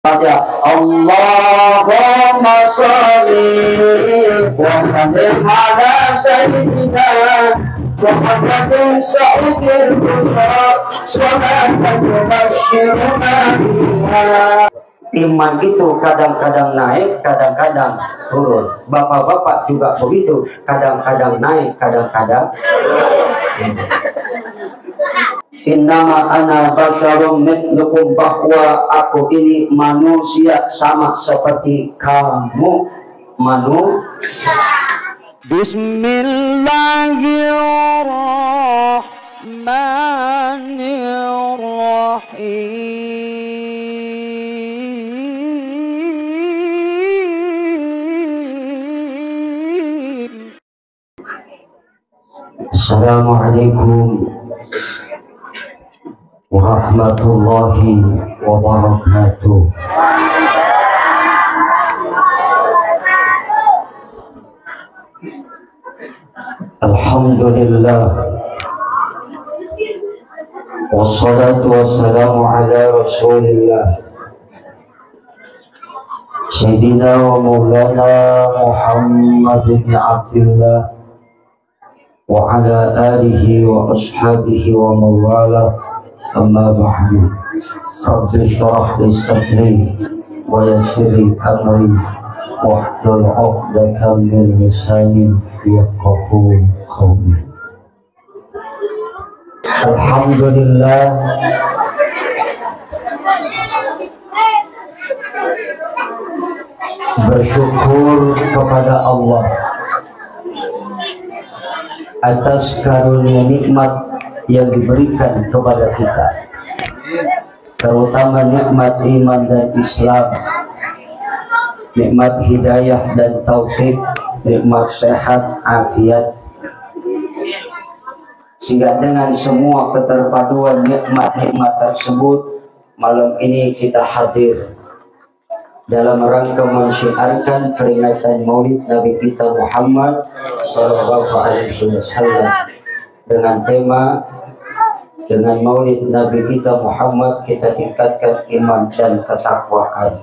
Ya Allahumma sholli wa sallim ala sayyidina Muhammadin sayyidil mursal sholatan tubasyiruna biha. Iman itu kadang-kadang naik, kadang-kadang turun. Bapak-bapak juga begitu, kadang-kadang naik, kadang-kadang turun. Innama ana basyarum mithlukum, bahwa aku ini manusia sama seperti kamu manusia. Bismillahirrahmanirrahim. Assalamualaikum warahmatullahi wabarakatuh. Alhamdulillah, wassalatu wassalamu ala rasulillah Sayyidina wa maulana Muhammad bin Abdullah wa ala alihi wa ashabihi wa mawala. Amma ba'du. Rabbi shrah li sadri wa yassir li amri wahlul 'uqdatam min lisani yafqahu qawli. Alhamdulillah, bersyukur kepada Allah atas karunia nikmat yang diberikan kepada kita, terutama nikmat iman dan Islam, nikmat hidayah dan taufik, nikmat sehat, afiat, sehingga dengan semua keterpaduan nikmat-nikmat tersebut, malam ini kita hadir dalam rangka mensyiarkan peringatan Maulid Nabi kita Muhammad sallallahu alaihi wasallam dengan tema, dengan Maulid Nabi kita Muhammad kita tingkatkan iman dan ketakwaan.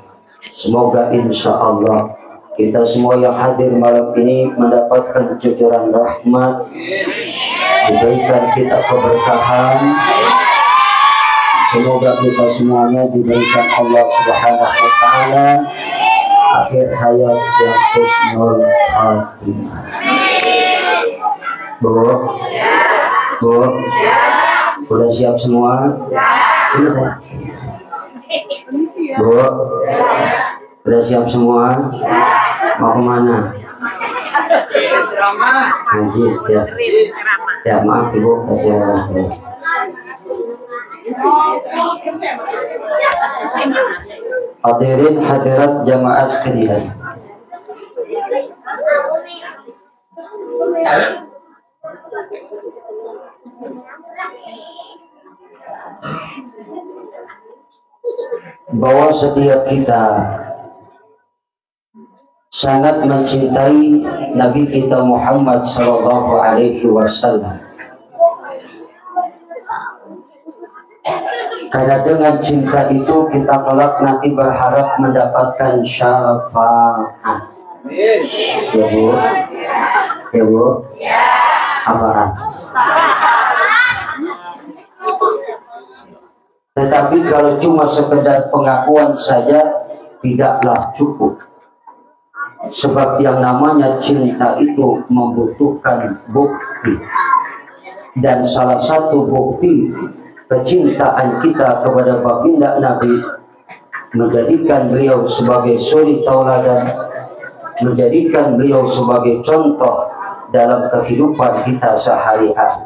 Semoga insya Allah kita semua yang hadir malam ini mendapatkan cucuran rahmat, diberikan kita keberkahan. Semoga kita semuanya diberikan Allah Subhanahu wa Ta'ala akhir hayat yang husnul khatimah. Bu, udah siap semua? Selesai. Bu, udah siap semua? Mau kemana? Ngaji ya. Ya maaf ibu, kasih ya. Hadirin hadirat jamaah sekalian, bahwa setiap kita sangat mencintai Nabi kita Muhammad sallallahu alaihi wasallam. Karena dengan cinta itu kita kelak nanti berharap mendapatkan syafaat. Ya Bu? Ya Bu? Apaan? Tetapi kalau cuma sekedar pengakuan saja tidaklah cukup. Sebab yang namanya cinta itu membutuhkan bukti. Dan salah satu bukti kecintaan kita kepada baginda Nabi, menjadikan beliau sebagai suri tauladan, menjadikan beliau sebagai contoh dalam kehidupan kita sehari-hari.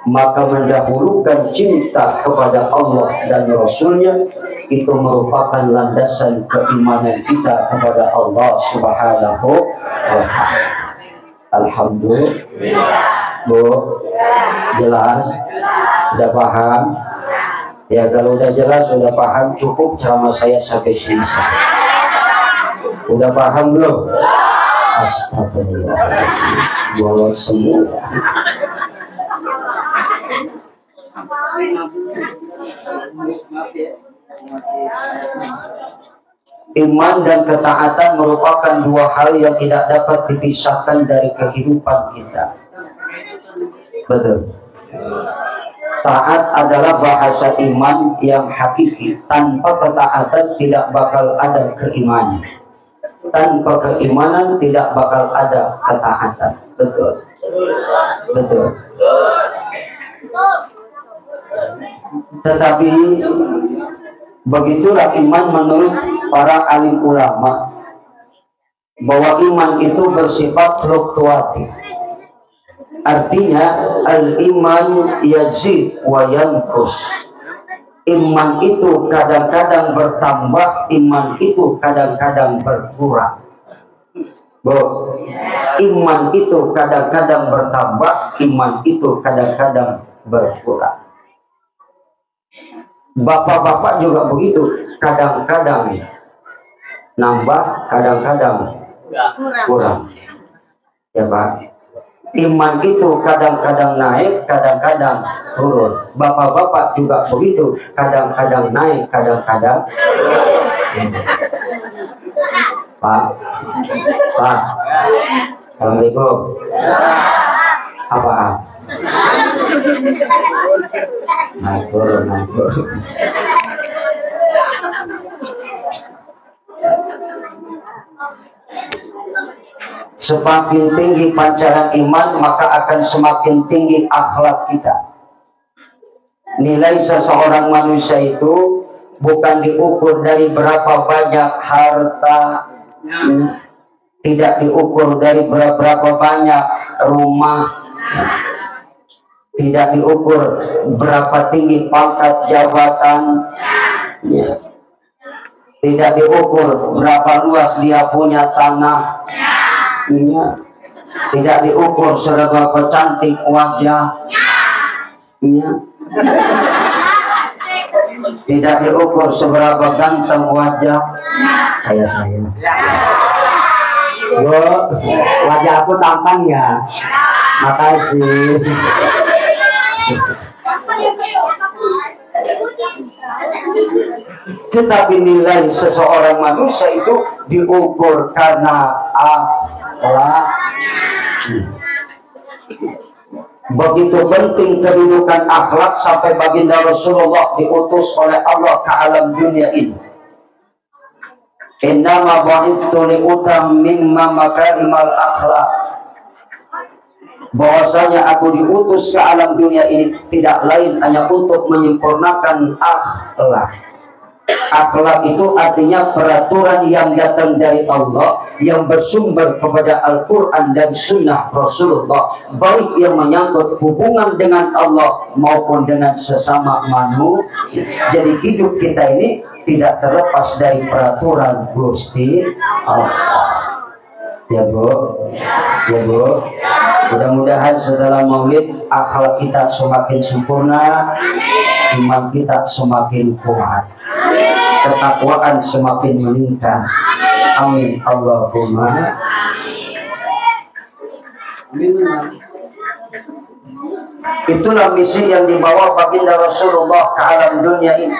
Maka mendahulukan cinta kepada Allah dan Rasulnya itu merupakan landasan keimanan kita kepada Allah Subhanahu wa Ta'ala. Alhamdulillah. Bu, jelas? Sudah paham? Ya kalau udah jelas, sudah paham, cukup ceramah saya sampai sini. Udah paham belum? Astagfirullah. Walau semua. Iman dan ketaatan merupakan dua hal yang tidak dapat dipisahkan dari kehidupan kita. Betul. Taat adalah bahasa iman yang hakiki. Tanpa ketaatan tidak bakal ada keimanan. Tanpa keimanan tidak bakal ada ketaatan. Betul. Betul. Tetapi begitulah iman menurut para alim ulama, bahwa iman itu bersifat fluktuatif. Artinya al-iman yazid wa yanqus. Iman itu kadang-kadang bertambah, iman itu kadang-kadang berkurang. Iman itu kadang-kadang bertambah, iman itu kadang-kadang berkurang. Bapak-bapak juga begitu, kadang-kadang nambah, kadang-kadang kurang. Ya Pak. Iman itu kadang-kadang naik, kadang-kadang turun. Bapak-bapak juga begitu, kadang-kadang naik, kadang-kadang turun. Pak, Assalamualaikum. Apaan? Naik turun. Semakin tinggi pancaran iman, maka akan semakin tinggi akhlak kita. Nilai seseorang manusia itu bukan diukur dari berapa banyak harta, tidak diukur dari berapa banyak rumah, tidak diukur berapa tinggi pangkat jabatan, tidak diukur berapa luas dia punya tanah, tidak diukur seberapa cantik wajah, tidak diukur seberapa ganteng wajah kayak saya. Bu, wajah aku tampan ya? Makasih. Tetapi nilai seseorang manusia itu diukur karena akhlak. Begitu penting kedudukan akhlak sampai baginda Rasulullah diutus oleh Allah ke alam dunia ini. Innama bu'ithtu liutammima makarimal akhlak. Bahwasanya aku diutus ke alam dunia ini tidak lain hanya untuk menyempurnakan akhlak. Akhlak itu artinya peraturan yang datang dari Allah, yang bersumber kepada Al-Quran dan Sunnah Rasulullah, baik yang menyangkut hubungan dengan Allah maupun dengan sesama manusia. Jadi hidup kita ini tidak terlepas dari peraturan Gusti Allah. Ya Bu, ya Bu. Mudah-mudahan setelah maulid akhlak kita semakin sempurna, iman kita semakin kuat, ketakwaan semakin meningkat. Amin Allahumma. Itulah misi yang dibawa baginda Rasulullah ke alam dunia ini.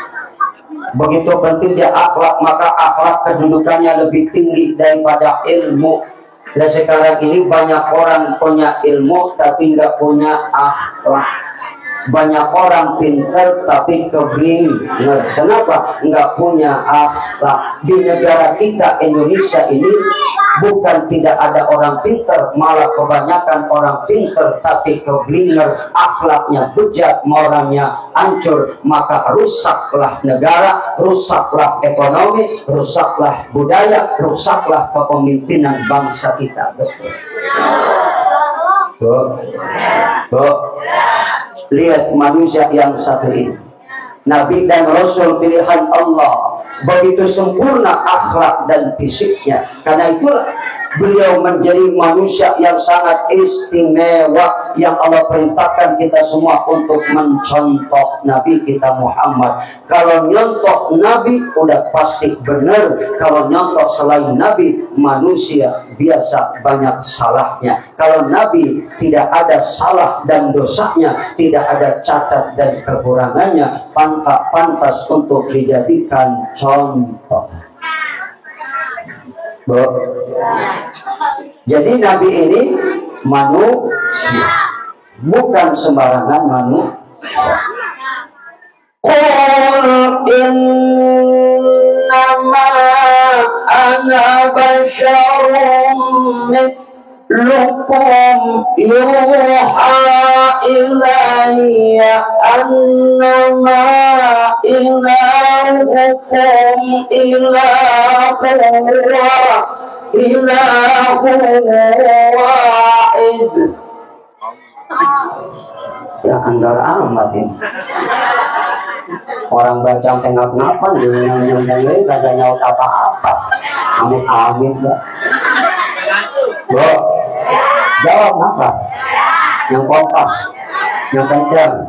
Begitu pentingnya akhlak, maka akhlak kedudukannya lebih tinggi daripada ilmu. Dan sekarang ini banyak orang punya ilmu tapi nggak punya akhlak. Banyak orang pintar tapi keblinger. Kenapa? Nggak punya akhlak. Di negara kita Indonesia ini bukan tidak ada orang pintar, malah kebanyakan orang pintar tapi keblinger, akhlaknya bejat, moralnya hancur. Maka rusaklah negara, rusaklah ekonomi, rusaklah budaya, rusaklah kepemimpinan bangsa kita. Betul. Bu. Lihat manusia yang satu ini, Nabi dan Rasul pilihan Allah, begitu sempurna akhlak dan fisiknya. Karena itulah beliau menjadi manusia yang sangat istimewa, yang Allah perintahkan kita semua untuk mencontoh Nabi kita Muhammad. Kalau nyontoh Nabi udah pasti benar. Kalau nyontoh selain Nabi, manusia biasa banyak salahnya. Kalau Nabi tidak ada salah dan dosanya, tidak ada cacat dan kekurangannya, pantas untuk dijadikan contoh. Bu. Jadi Nabi ini manusia, bukan sembarangan manusia. Qul innama ana basyarum mithlukum yuha ilayya annama ilahukum ilahun wahid. Ya kendor amat ini. Orang baca tengah-tengah yang kagak nyaut apa-apa. Amin ya. Bro, jawab apa? Yang kompak, yang kencang.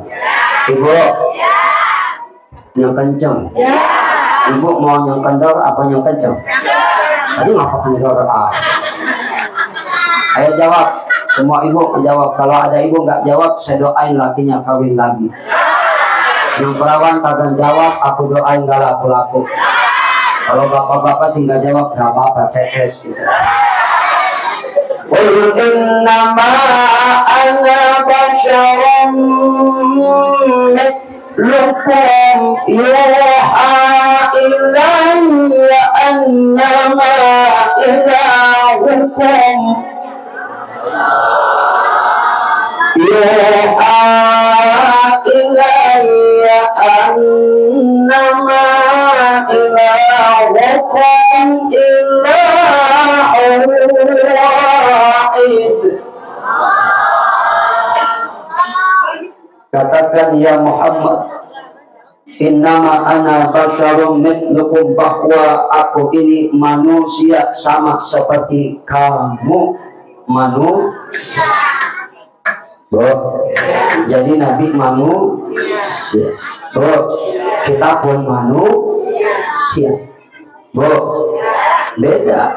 Ibu, yang kencang. Ibu mau yang kendor apa yang kencang? Tadi ngapa kendor? Ayo jawab. Semua ibu menjawab. Kalau ada ibu nggak jawab, saya doain lakinya kawin lagi. Yang perawan kagak jawab, aku doain gak laku-laku. Kalau bapak-bapak sih nggak jawab, gak apa-apa, CS gitu. Qul innama ana basyarum mithlukum yuha ilayya annama ilahukum yuha ilayya annama ilahukum ilahun wahid. Katakan ya Muhammad, innama ana basyarum mithlukum, bahwa aku ini manusia sama seperti kamu manusia. Jadi Nabi manusia. Kita pun manusia. Beda.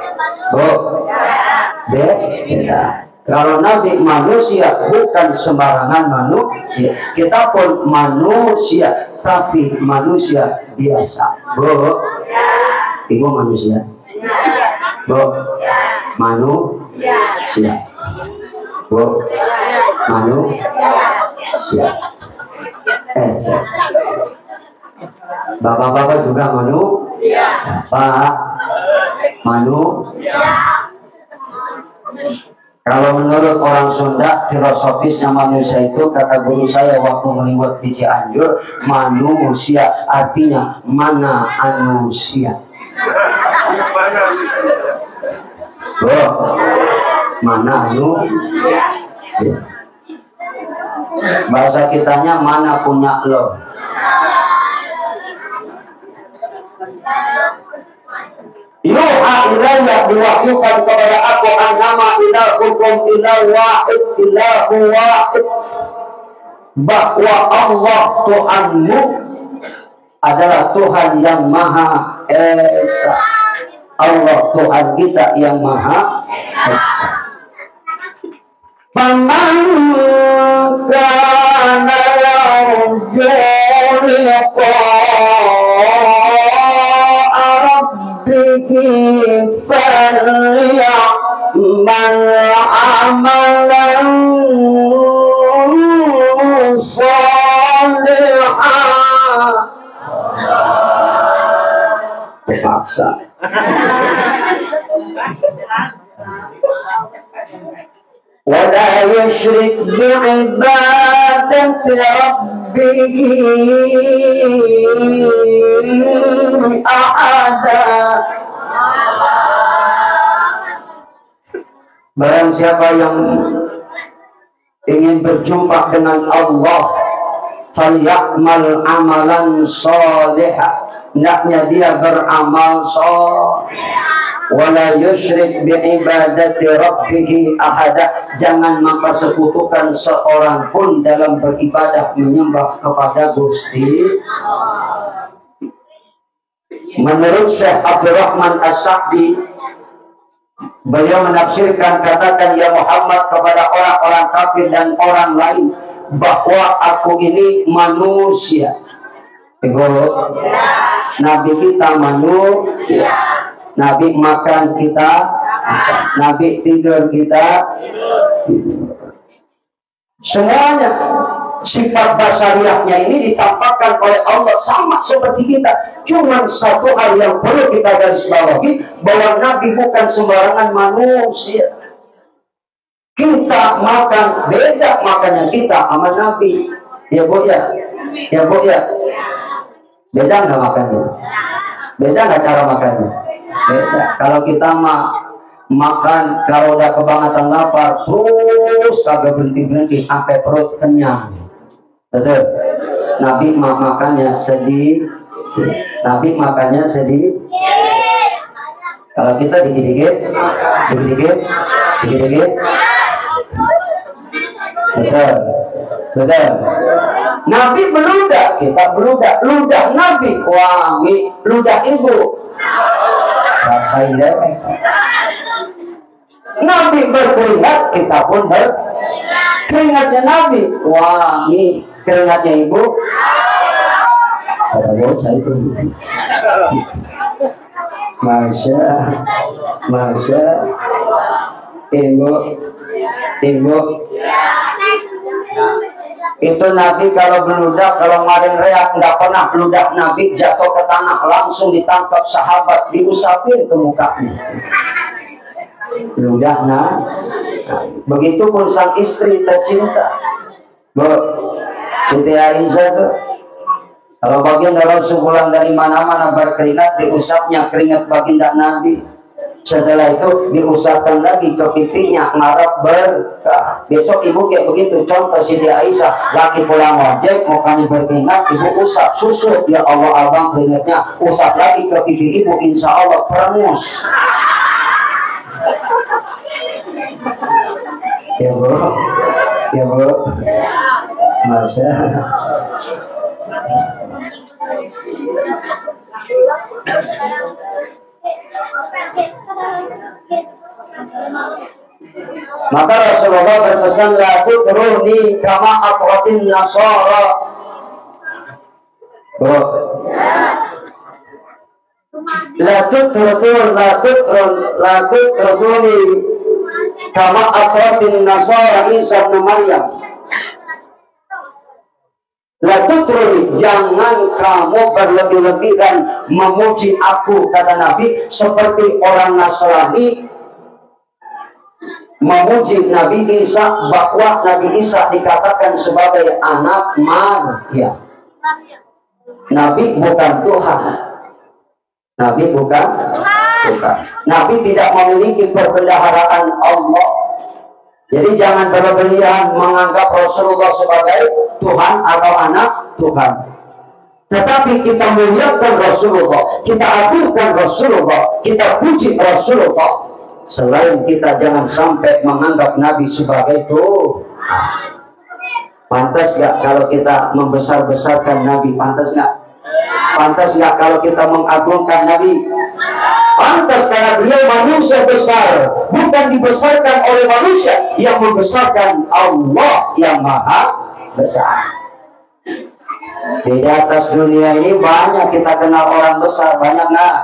Beda. Kalau Nabi manusia, bukan sembarangan manusia. Kita pun manusia, tapi manusia biasa. Ibu manusia. Manusia. Manusia. Bapak-bapak juga manusia. Pak, manusia. Kalau menurut orang Sunda, filosofisnya manusia itu, kata guru saya waktu meliwat di Cianjur, manusia artinya mana manusia. Mana manusia. Bahasa kitanya mana punya lo. Yuha ilayya, diwahyukan kepada aku annama ilahukum ilahu wahid, bahwa Allah Tuhanmu adalah Tuhan yang Maha Esa. Allah Tuhan kita yang Maha Esa. Faman kana yarju falyamal amalan shalihan. Terpaksa. Wala yushrik bi'ibadati rabbihi ahada. Barang siapa yang ingin berjumpa dengan Allah, falyamal amalan shalihan, hendaknya dia beramal saleh. Wala yusyrik bi'ibadati rabbih ahada, jangan mempersekutukan seorang pun dalam beribadah menyembah kepada Gusti. Menurut Syekh Abdurrahman As-Sa'di, beliau menafsirkan, katakan ya Muhammad kepada orang-orang kafir dan orang lain bahwa aku ini manusia. Nabi kita manusia. Nabi makan, kita makan. Nabi tidur, kita tidur. Semuanya sifat basariahnya ini ditampakkan oleh Allah sama seperti kita. Cuma satu hal yang perlu kita garis bawahi, bahwa Nabi bukan sembarangan manusia. Kita makan beda makannya kita sama Nabi. Ya Bu ya, ya Bu ya. Beda nggak makannya? Beda nggak cara makannya? Beda. Kalau kita makan, kalau udah kebangetan lapar, terus kagak berhenti sampai perut kenyang. Betul. Nabi makannya sedih. Nabi makannya sedih. Kalau kita dikit-dikit, dikit-dikit, dikit-dikit. Betul, betul. Nabi beludak, kita beludak. Ludah Nabi wangi, ludah ibu rasain deh. Nabi berkeringat, kita pun berkeringatnya Nabi wangi, keringatnya ibu. Kalau saya itu, masya, ibu. Itu Nabi kalau beludak, kalau kemarin reak, nggak pernah beludak Nabi jatuh ke tanah, langsung ditangkap sahabat, diusapin ke mukanya. Beludak begitupun sang istri tercinta, Bu Siti Aisyah tuh, kalau baginda Rasul pulang dari mana-mana berkeringat, diusapnya keringat baginda Nabi. Setelah itu diusapkan lagi ke pipinya, ngarap berkah. Besok ibu kayak begitu. Contoh Siti Aisyah, laki pulang wajib, mukanya berkeringat, ibu usap, susut, ya Allah abang keringatnya, usap lagi ke pipi ibu, insya Allah perengus. Ya Bu, ya Bu, Masya. Maka Rasulullah berpesan, la tutruni kama atratin nasara. La tutruni kama atratin nasara Isa bin Maryam. La tutruni, jangan kamu berlebih-lebihan memuji aku, kata Nabi, seperti orang Nasrani memuji Nabi Isa, bahwa Nabi Isa dikatakan sebagai anak Maryam. Nabi bukan Tuhan. Nabi bukan Tuhan. Nabi tidak memiliki perbendaharaan Allah. Jadi jangan berlebihan menganggap Rasulullah sebagai Tuhan atau anak Tuhan. Tetapi kita muliakan Rasulullah, kita agungkan Rasulullah, kita puji Rasulullah. Selain kita jangan sampai menganggap Nabi sebagai Tuhan. Pantas gak kalau kita membesar-besarkan Nabi? Pantas gak? Pantas gak kalau kita mengagungkan Nabi? Pantas, karena beliau manusia besar, bukan dibesarkan oleh manusia, yang membesarkan Allah yang maha besar. Di atas dunia ini banyak kita kenal orang besar, banyak nggak?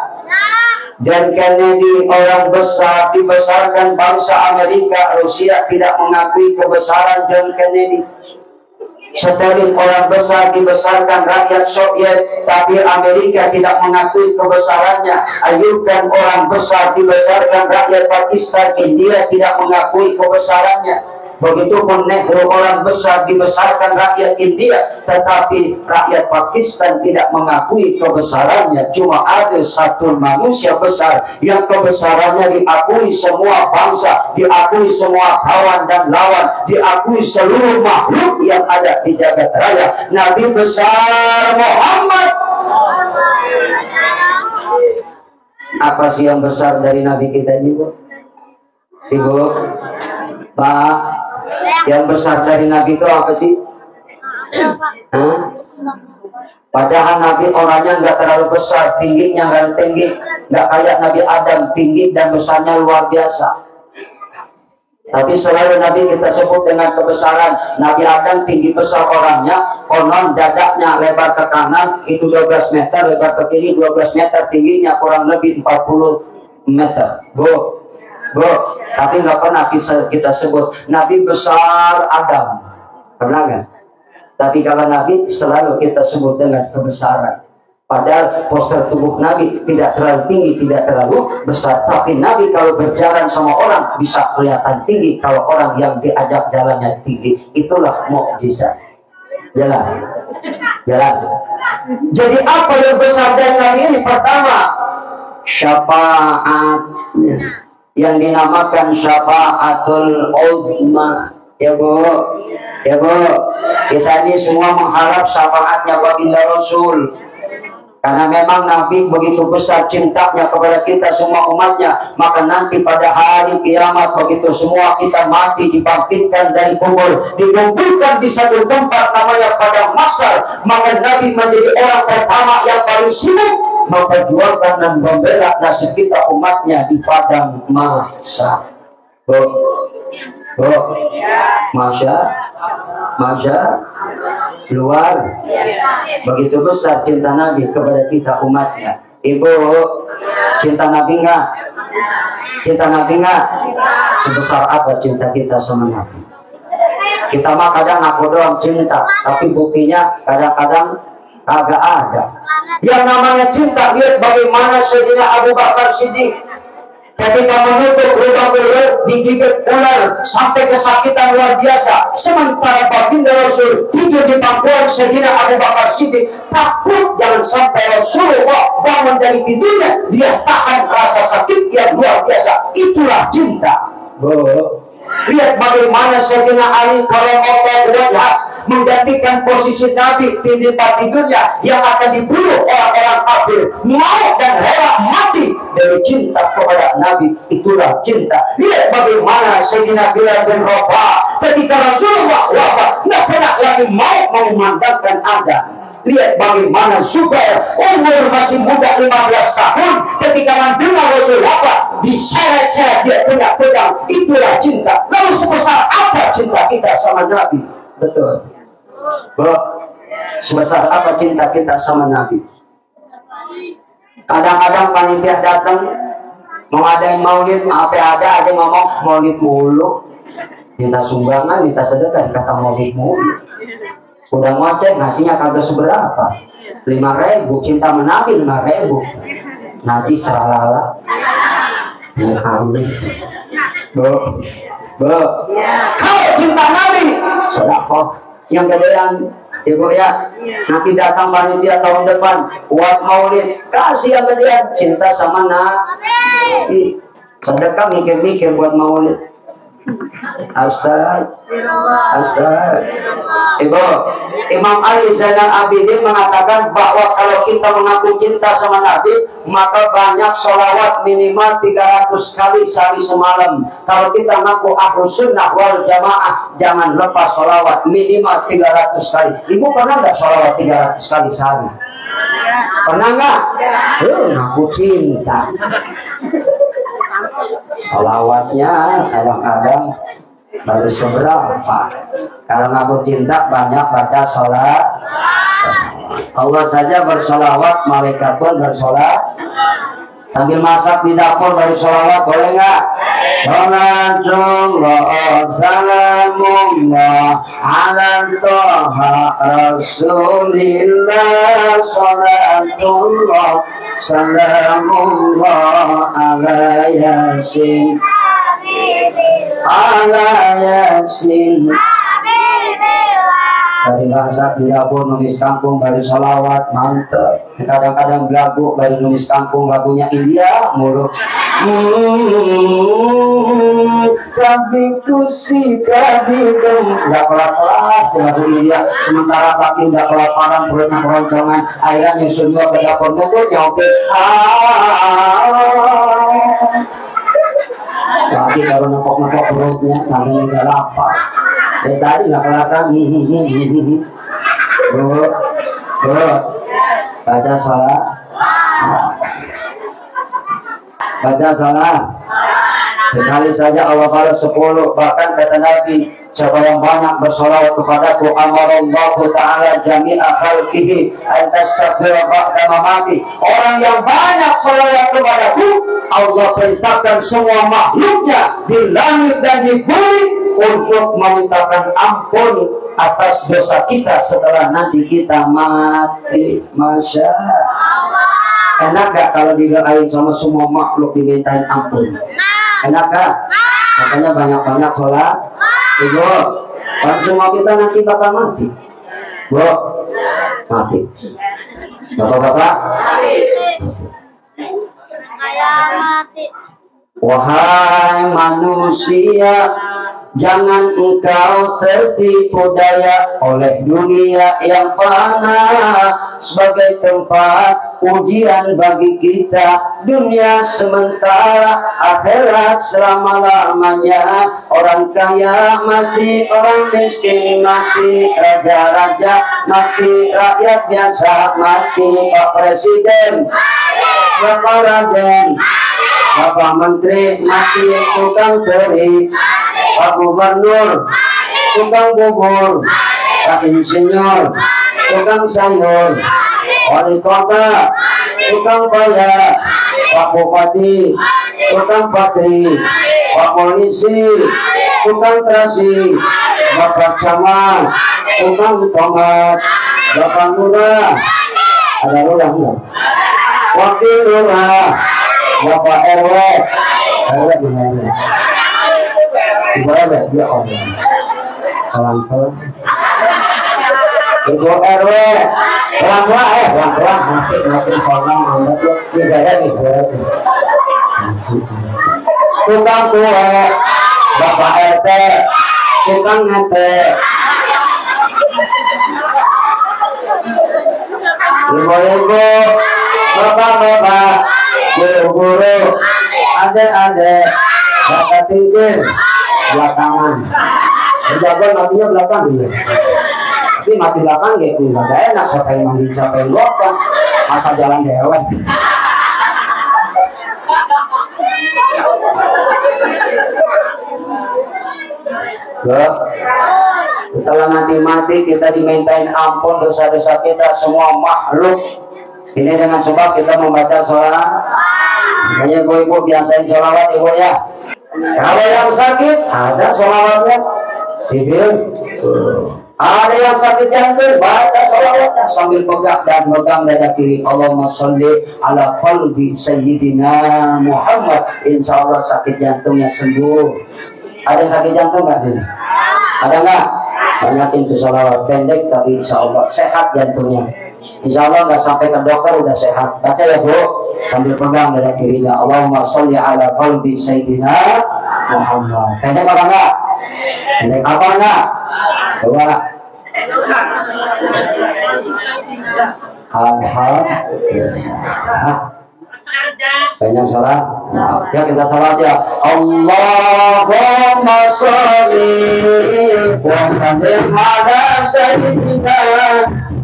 John Kennedy orang besar, dibesarkan bangsa Amerika, Rusia tidak mengakui kebesaran John Kennedy. Stalin orang besar, dibesarkan rakyat Soviet, tapi Amerika tidak mengakui kebesarannya. Ayub Khan orang besar, dibesarkan rakyat Pakistan, India tidak mengakui kebesarannya. Begitupun Nehru orang besar, dibesarkan rakyat India, tetapi rakyat Pakistan tidak mengakui kebesarannya. Cuma ada satu manusia besar yang kebesarannya diakui semua bangsa, diakui semua kawan dan lawan, diakui seluruh makhluk yang ada di jagat raya. Nabi besar Muhammad. Apa sih yang besar dari Nabi kita ini, Bu? Ibu, Pak, yang besar dari Nabi itu apa sih? Padahal Nabi orangnya nggak terlalu besar, tingginya nggak tinggi, nggak kayak Nabi Adam, tinggi dan besarnya luar biasa. Tapi selalu Nabi kita sebut dengan kebesaran. Nabi Adam tinggi besar orangnya, konon dadanya lebar ke kanan itu 12 meter, lebar ke kiri 12 meter, tingginya kurang lebih 40 meter. Bu, tapi nggak pernah kita sebut Nabi besar Adam. Pernah nggak? Tapi kalau Nabi selalu kita sebut dengan kebesaran. Padahal postur tubuh Nabi tidak terlalu tinggi, tidak terlalu besar. Tapi Nabi kalau berjalan sama orang bisa kelihatan tinggi kalau orang yang diajak jalannya tinggi. Itulah mukjizat. Jelas? Jelas? Jadi apa yang besar dari Nabi ini? Pertama, syafaatnya. Yang dinamakan syafaatul uzma. Ya Bu, ya Bu, kita ini semua mengharap syafaatnya baginda Rasul. Karena memang Nabi begitu besar cintanya kepada kita semua umatnya. Maka nanti pada hari kiamat begitu semua kita mati, dibangkitkan dari kubur, dikumpulkan di satu tempat namanya padang mahsyar. Maka Nabi menjadi orang pertama yang paling sibuk memperjuangkan dan membela nasib kita umatnya di padang mahsyar. Masya luar. Begitu besar cinta Nabi kepada kita umatnya. Ibu, cinta Nabi nggak? Cinta Nabi nggak? Sebesar apa cinta kita sama Nabi? Kita mah kadang ngaku doang cinta, tapi buktinya kadang-kadang kagak ada. Yang namanya cinta, lihat bagaimana Sayyidina Abu Bakar Siddiq ketika menutup lubang ular, digigit ular sampai kesakitan luar biasa. Sementara baginda Rasul tidur di pangkuan Sayyidina Abu Bakar Siddiq, takut jangan sampai Rasulullah bangun dari tidurnya, dia tahan rasa sakit yang luar biasa. Itulah cinta. Lihat bagaimana Sayyidina Ali karramallahu wajhah menggantikan posisi Nabi di tempat tidurnya yang akan dibunuh orang-orang kafir, mau dan rela mati dari cinta kepada Nabi. Itulah cinta. Lihat bagaimana Sayyidina Bilal bin Rabah ketika Rasulullah wafat tidak pernah lagi mau memandangkan azan. Lihat bagaimana Zubair umur masih muda 15 tahun ketika mendengar Rasul wafat diseret-seret dia punya pedang. Itulah cinta. Lalu sebesar apa cinta kita sama Nabi? Betul. Sebesar apa cinta kita sama Nabi? Kadang-kadang panitia datang mau ngadain maulid, apa ada aja ngomong maulid mulu, minta sumbangan, minta sedekah, kata maulid mulu. Udah ngocek ngasihnya kagak seberapa, 5.000, cinta menabi 5.000, najis seralala. Amin. Kalau cinta Nabi, sedekah yang gedean. Ibu ya, nanti datang panitia tahun depan buat maulid, kasih yang gedean, cinta sama Nabi. Sedekah mikir-mikir buat maulid. Ibu, Imam Ali Zainal Abidin mengatakan bahwa kalau kita mengaku cinta sama Nabi, maka banyak sholawat minimal 300 kali sehari semalam. Kalau kita mengaku ahlus sunnah wal jamaah, jangan lepas sholawat minimal 300 kali. Ibu pernah nggak sholawat 300 kali sehari? Pernah nggak? Ngaku cinta. Sholawatnya kadang-kadang baru seberapa. Karena aku cinta banyak baca sholat. Allah saja bersolawat, malaikat pun bersolawat. Sambil masak di dapur baru sholawat, boleh nggak? Salatullah salamullah ala toha rasulillah. Salatullah salamullah ala yasin ala yasin. Dari bahasa tidak pun nulis kampung baru sholawat, mantep. Kadang-kadang lagu baru nulis kampung, lagunya India mulu. Kabi kusi kabi dong, nggak kelar-kelar lagu India. Sementara laki nggak kelaparan, perutnya keroncongan, akhirnya nyusun gua ke dapur mukul nyampe. Lagi baru nepok-nepok perutnya, namanya nggak lapar. Dari tadi nggak kelihatan. Baca sholat. Baca sholat. Sekali saja Allah balas 10. Bahkan kata Nabi, Siapa yang banyak bersolawat kepadaku, amarallahu ta'ala jami'a khalqihi antastaghfira ba'da mamati. Orang yang banyak solawat kepadaku, Allah perintahkan semua makhluknya di langit dan di bumi untuk memintakan ampun atas dosa kita setelah nanti kita mati. Masya Allah. Enak gak kalau didoain sama semua makhluk dimintain ampun? Enak gak? Makanya banyak-banyak sholat. Ibu, kan semua kita nanti bakal mati. Bu, mati. Bapak-bapak, mati. Wahai manusia, jangan engkau tertipu daya oleh dunia yang fana sebagai tempat ujian bagi kita. Dunia sementara, akhirat selama-lamanya. Orang kaya mati, orang miskin mati, raja-raja mati, rakyat biasa mati, Pak Presiden, Bapak Raden, Bapak Menteri mati, tukang teri, Pak Gubernur, tukang bubur, Pak Insinyur, tukang sayur, wali kota, tukang paya, Pak Bupati, tukang patri, Pak polisi, tukang terasi, Bapak camat, tukang tomat, Bapak lurah, ada lurah enggak? Wakil lurah, Bapak RW, RW gimana? Boleh dia orang pelan-pelan. Ibu RW pelan-pelan mati sombong anda tuh tidak nih. Tukang kue, Bapak RT, tukang ngete, ibu-ibu, bapak-bapak, guru-guru, adik-adik, bapak tinggi belakangan. Jagoan matinya belakang dulu. Tapi mati belakang gitu nggak enak. Siapa yang mandi, siapa yang belakang, masa jalan dewek. Setelah nanti mati kita dimintain ampun dosa-dosa kita semua makhluk. Ini dengan sebab kita membaca sholat. Makanya ibu-ibu biasain sholawat ibu ya. Kalau yang sakit ada sholawatnya. Ada yang sakit jantung baca sholawatnya sambil pegang dan pegang dada kiri. Allahumma sholli ala qalbi sayyidina Muhammad. Insya Allah sakit jantungnya sembuh. Ada sakit jantung nggak sini? Ada nggak? Banyakin tuh sholawat pendek tapi insya Allah sehat jantungnya. Insya Allah nggak sampai ke dokter udah sehat. Baca ya bu, sambil pegang dada kirinya. Allahumma sholli ala qalbi sayyidina Muhammad. Pendek apa enggak? Pendek apa enggak? Coba. Alhamdulillah. Banyak sholat. Ya kita sholat ya. Allahumma sholli wa sallim ala sayyidina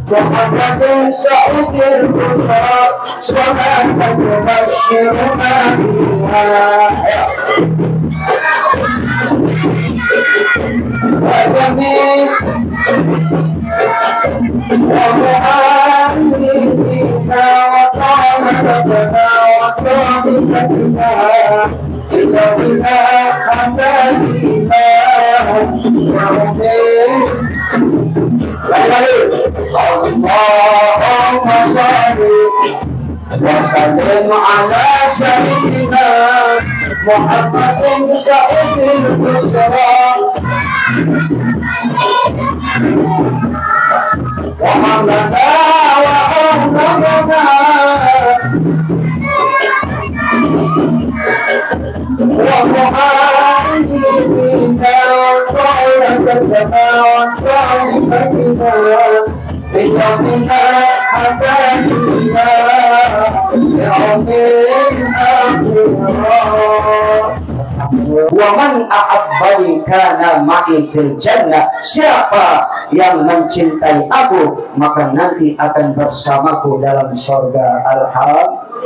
Muhammadin sa'idil busra sholatan yubashshiruna biha wa jami' wa mu'amidina wa ta'amadana wa ta'amadina ila ila amadina wa Allahumma sholli wa sallim ala sayyidina Muhammadin sa'idil busra wa hamdana wa hamdana wa muhammadina wa qawlatana wa ta'amadina bismillah hadanina ya'min akhirah wa man ahabbani kana ma'i fil jannah. Siapa yang mencintai aku maka nanti akan bersamaku dalam surga. Alhamdulillah.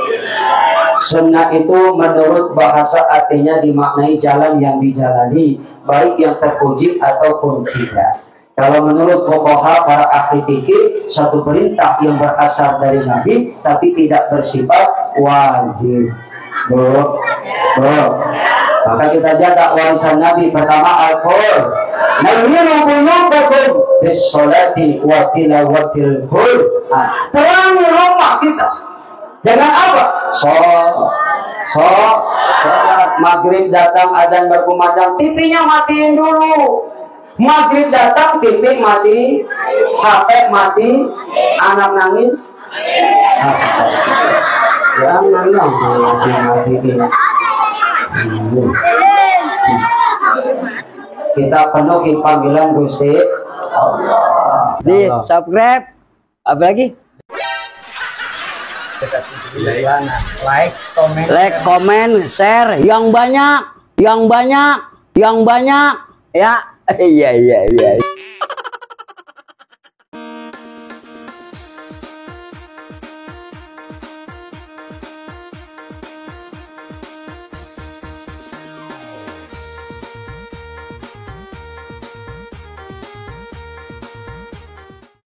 Sunnah itu menurut bahasa artinya dimaknai jalan yang dijalani, baik yang terpuji ataupun tidak. Kalau menurut fuqaha para ahli fikih, satu perintah yang berasal dari Nabi tapi tidak bersifat wajib. Maka kita jaga warisan Nabi. Pertama, Al-Qur'an. Nawiru buyutakum bis-sholati wa tilawatil Qur'an. Terangi rumah kita dengan apa? Sholat. Maghrib datang, adzan berkumandang, TV-nya matiin dulu. Maghrib datang, TV mati, HP mati, anak nangis. Jangan dong mati-matiin. Kita penuhi panggilan Gusti Allah. Di subscribe, apa lagi? Like, comment, share, yang banyak ya. Iya.